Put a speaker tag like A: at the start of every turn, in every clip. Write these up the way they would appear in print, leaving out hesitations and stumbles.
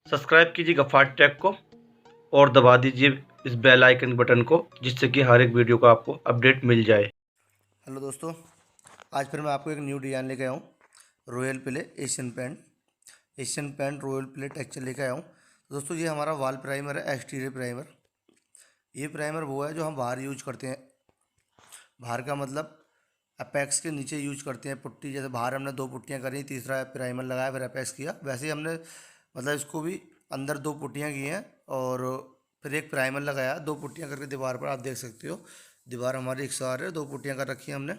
A: Subscribe कीजिए Gaffar take को और दबा दीजिए इस बेल आइकन बटन को, जिससे कि हर एक वीडियो का आपको अपडेट मिल जाए।
B: हेलो दोस्तों, आज फिर मैं आपको एक न्यू डिज़ाइन लेके आया हूँ। Royal play Asian Paint royal play texture लेके आया हूँ। तो दोस्तों ये हमारा वॉल प्राइमर है, एक्सटीरियर प्राइमर। ये प्राइमर वो है जो हम बाहर यूज करते हैं। बाहर का मतलब अपेक्स के नीचे यूज करते हैं पुट्टी। जैसे बाहर हमने 2 पुट्टियाँ करी, तीसरा प्राइमर लगाया, फिर अपेक्स किया। वैसे ही हमने मतलब इसको भी अंदर 2 पुट्टियाँ की हैं और फिर एक प्राइमर लगाया। 2 पुट्टियाँ करके दीवार पर आप देख सकते हो। दीवार हमारी एकसार है, 2 पुट्टियाँ कर रखी हैं हमने।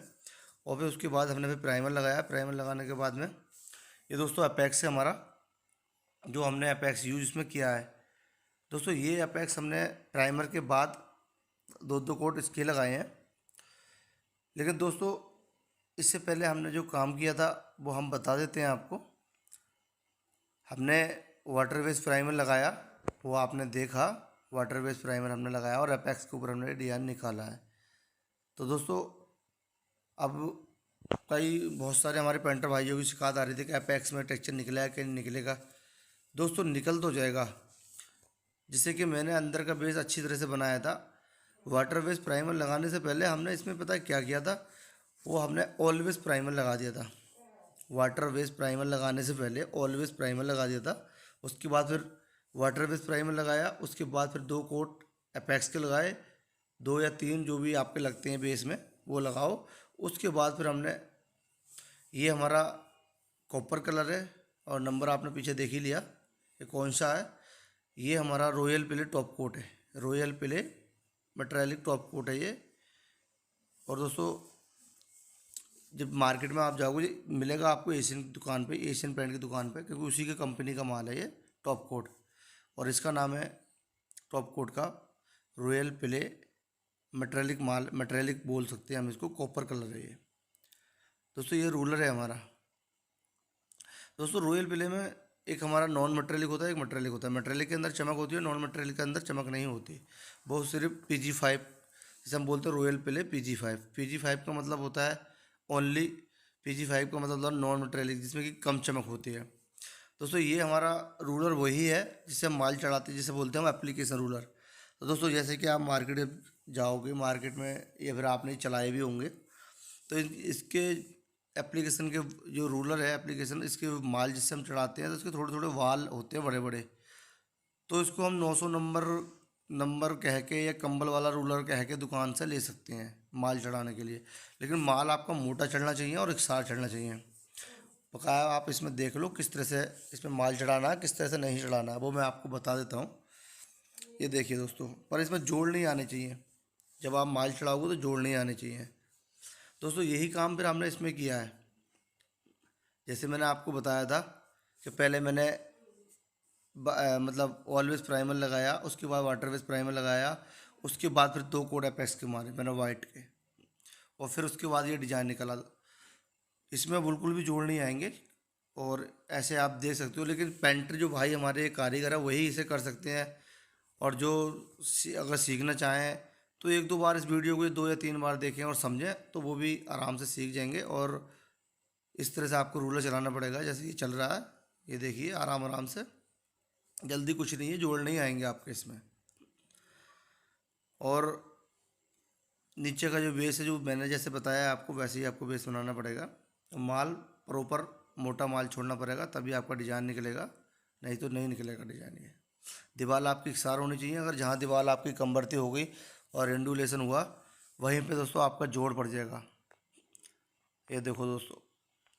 B: और फिर उसके बाद हमने फिर प्राइमर लगाया। प्राइमर लगाने के बाद में ये दोस्तों अपेक्स से हमारा जो हमने अपेक्स यूज इसमें किया है। दोस्तों ये अपेक्स हमने प्राइमर के बाद 2-2 कोट इसके लगाए हैं। लेकिन दोस्तों इससे पहले हमने जो काम किया था वो हम बता देते हैं आपको। हमने वाटर बेस प्राइमर लगाया, वो आपने देखा। वाटर बेस प्राइमर हमने लगाया और अपेक्स के ऊपर हमने डिजाइन निकाला है। तो दोस्तों अब बहुत सारे हमारे पेंटर भाइयों की शिकायत आ रही थी कि अपेक्स में टेक्सचर निकला है कि नहीं निकलेगा। दोस्तों निकल तो जाएगा, जिससे कि मैंने अंदर का बेस अच्छी तरह से बनाया था। वाटर बेस प्राइमर लगाने से पहले हमने इसमें पता है क्या किया था, वो हमने ऑलवेज प्राइमर लगा दिया था। वाटर बेस प्राइमर लगाने से पहले ऑलवेज प्राइमर लगा दिया था। उसके बाद फिर वाटर बेस प्राइमर लगाया। उसके बाद फिर 2 कोट अपेक्स के लगाए, 2 या 3 जो भी आपके लगते हैं बेस में वो लगाओ। उसके बाद फिर हमने ये हमारा कॉपर कलर है और नंबर आपने पीछे देख ही लिया ये कौन सा है। ये हमारा रॉयल प्ले टॉप कोट है, royal play metallic top coat है ये। और दोस्तों जब मार्केट में आप जाओगे मिलेगा आपको एशियन की दुकान पे, एशियन पेंट की दुकान पे, क्योंकि उसी के कंपनी का माल है ये टॉप कोट। और इसका नाम है टॉप कोट का रॉयल प्ले मेटेलिक माल, मेटेलिक बोल सकते हैं हम इसको। कॉपर कलर है ये। दोस्तों ये रूलर है हमारा। दोस्तों रॉयल प्ले में एक हमारा नॉन मेटेलिक होता है, एक मेटेलिक होता है। मेटेलिक के अंदर चमक होती है, नॉन मेटेलिक के अंदर चमक नहीं होती। वो सिर्फ PG5, जैसे हम बोलते हैं रॉयल प्ले PG5। PG5 का मतलब होता है ओनली, PG5 का मतलब होता है नॉन मेटेलिक, जिसमें कि कम चमक होती है। दोस्तों ये हमारा रूलर वही है जिससे हम माल चढ़ाते हैं, जिसे बोलते हैं हम एप्लीकेशन रूलर। तो दोस्तों जैसे कि आप मार्केट जाओगे, मार्केट में या फिर आपने चलाए भी होंगे, तो इसके एप्लीकेशन के जो रूलर है एप्लीकेशन, इसके माल जिससे हम चढ़ाते हैं तो इसके थोड़े थोड़े वाल होते हैं बड़े बड़े। तो इसको हम 900 नंबर नंबर कह के या कंबल वाला रूलर कह के दुकान से ले सकते हैं माल चढ़ाने के लिए। लेकिन माल आपका मोटा चढ़ना चाहिए और एकसार चढ़ना चाहिए। बकाया आप इसमें देख लो किस तरह से इसमें माल चढ़ाना है, किस तरह से नहीं चढ़ाना है, वो मैं आपको बता देता हूँ। ये देखिए दोस्तों, पर इसमें जोड़ नहीं आने चाहिए। जब आप माल चढ़ाओगे तो जोड़ नहीं आने चाहिए। दोस्तों यही काम फिर हमने इसमें किया है। जैसे मैंने आपको बताया था कि पहले मैंने मतलब ऑलवेज प्राइमर लगाया, उसके बाद वाटर बेस प्राइमर लगाया, उसके बाद फिर 2 कोड अपेक्स के मारे मैंने वाइट के, और फिर उसके बाद ये डिज़ाइन निकला। इसमें बिल्कुल भी जोड़ नहीं आएंगे और ऐसे आप देख सकते हो। लेकिन पेंटर जो भाई हमारे कारीगर है वही इसे कर सकते हैं। और जो अगर सीखना चाहें तो 1-2 बार इस वीडियो को 2 या 3 बार देखें और समझें, तो वो भी आराम से सीख जाएंगे। और इस तरह से आपको रूलर चलाना पड़ेगा जैसे ये चल रहा है। ये देखिए आराम आराम से, जल्दी कुछ नहीं है, जोड़ नहीं आएंगे आपके इसमें। और नीचे का जो बेस है, जो मैंने जैसे बताया आपको वैसे ही आपको बेस बनाना पड़ेगा। माल प्रॉपर मोटा माल छोड़ना पड़ेगा, तभी आपका डिज़ाइन निकलेगा, नहीं तो नहीं निकलेगा डिज़ाइन। ये दीवार आपकी एकसार होनी चाहिए। अगर जहाँ दीवार आपकी कमबरती हो गई और एंडुलेशन हुआ, वहीं पे दोस्तों आपका जोड़ पड़ जाएगा। ये देखो दोस्तों,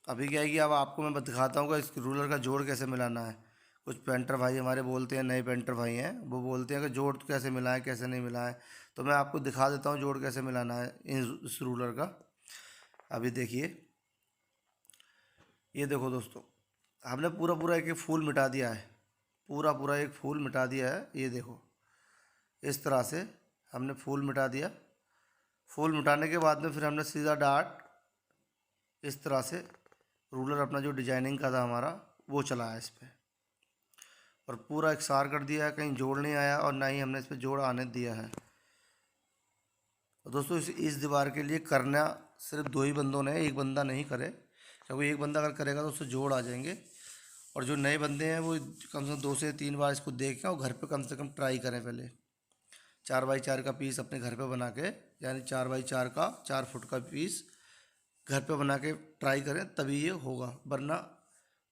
B: अभी क्या है कि अब आपको मैं दिखाता हूँ कि इस रूलर का जोड़ कैसे मिलाना है। कुछ पेंटर भाई हमारे बोलते हैं, नए पेंटर भाई हैं, वो बोलते हैं कि जोड़ तो कैसे मिलाएं कैसे नहीं मिलाएं। तो मैं आपको दिखा देता हूँ जोड़ कैसे मिलाना है इस रूलर का। अभी देखिए, ये देखो दोस्तों, हमने पूरा पूरा एक एक फूल मिटा दिया है, पूरा पूरा एक फूल मिटा दिया है। ये देखो इस तरह से हमने फूल मिटा दिया। फूल मिटाने के बाद में फिर हमने सीधा डार्ट इस तरह से रूलर अपना जो डिजाइनिंग का था हमारा वो चलाया इस पर, और पूरा एकसार कर दिया है, कहीं जोड़ नहीं आया और ना ही हमने इस पर जोड़ आने दिया है। तो दोस्तों इस दीवार के लिए करना सिर्फ 2 ही बंदों ने, एक बंदा नहीं करे, क्योंकि एक बंदा अगर करेगा तो उससे जोड़ आ जाएंगे। और जो नए बंदे हैं वो कम से कम 2 से 3 बार इसको देखें और घर पे कम से कम ट्राई करें पहले। 4x4 का पीस अपने घर पे बना के, यानी 4x4 का 4 फुट का पीस घर पे बना के ट्राई करें, तभी ये होगा। वरना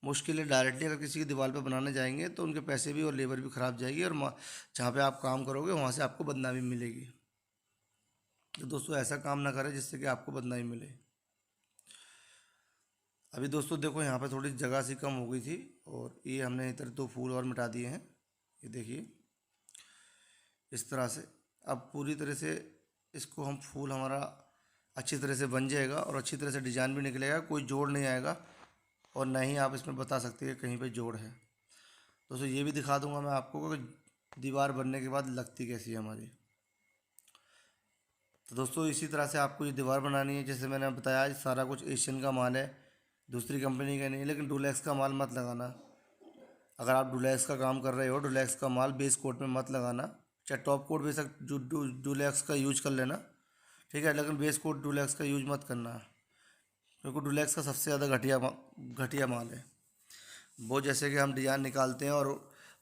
B: मुश्किल है। डायरेक्टली अगर किसी की दीवार पे बनाने जाएंगे तो उनके पैसे भी और लेबर भी ख़राब जाएगी, और जहाँ पे आप काम करोगे वहाँ से आपको बदनामी मिलेगी। तो दोस्तों ऐसा काम ना करें जिससे कि आपको बदनामी मिले। अभी दोस्तों देखो यहाँ पे थोड़ी जगह सी कम हो गई थी, और ये हमने इधर 2 फूल और मिटा दिए हैं। ये देखिए इस तरह से अब पूरी तरह से इसको हम फूल हमारा अच्छी तरह से बन जाएगा और अच्छी तरह से डिजाइन भी निकलेगा, कोई जोड़ नहीं आएगा, और ना ही आप इसमें बता सकते हैं कहीं पे जोड़ है। दोस्तों ये भी दिखा दूंगा मैं आपको कि दीवार बनने के बाद लगती कैसी है हमारी। तो दोस्तों इसी तरह से आपको ये दीवार बनानी है। जैसे मैंने बताया सारा कुछ एशियन का माल है, दूसरी कंपनी का नहीं है। लेकिन डुलेक्स का माल मत लगाना। अगर आप डुलेक्स का काम कर रहे हो, डुलेक्स का माल बेस कोट में मत लगाना। चाहे टॉप कोट बेशक डुलेक्स का यूज कर लेना, ठीक है, लेकिन बेस कोट डुलेक्स का यूज मत करना, क्योंकि डुलेक्स का सबसे ज़्यादा घटिया माल है वो। जैसे कि हम डिज़ाइन निकालते हैं और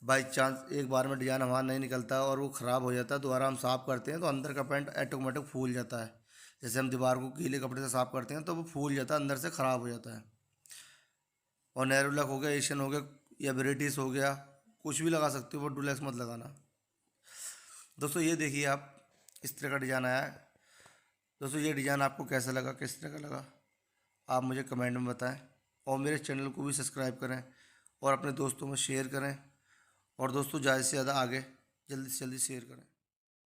B: बाई चांस एक बार में डिज़ाइन हमारा नहीं निकलता और वो ख़राब हो जाता है, दोबारा हम साफ़ करते हैं तो अंदर का पेंट ऑटोमेटिक फूल जाता है। जैसे हम दीवार को गीले कपड़े से साफ़ करते हैं तो वो फूल जाता है, अंदर से ख़राब हो जाता है। और नेरोलैक हो गया, एशियन हो गया, या ब्रिटिश हो गया, कुछ भी लगा सकते हो, वो डुलेक्स मत लगाना। दोस्तों ये देखिए आप इस तरह का डिज़ाइन आया है। दोस्तों ये डिज़ाइन आपको कैसा लगा, किस तरह का लगा, आप मुझे कमेंट में बताएं, और मेरे चैनल को भी सब्सक्राइब करें और अपने दोस्तों में शेयर करें, और दोस्तों ज़्यादा से ज़्यादा आगे जल्दी से जल्दी शेयर करें।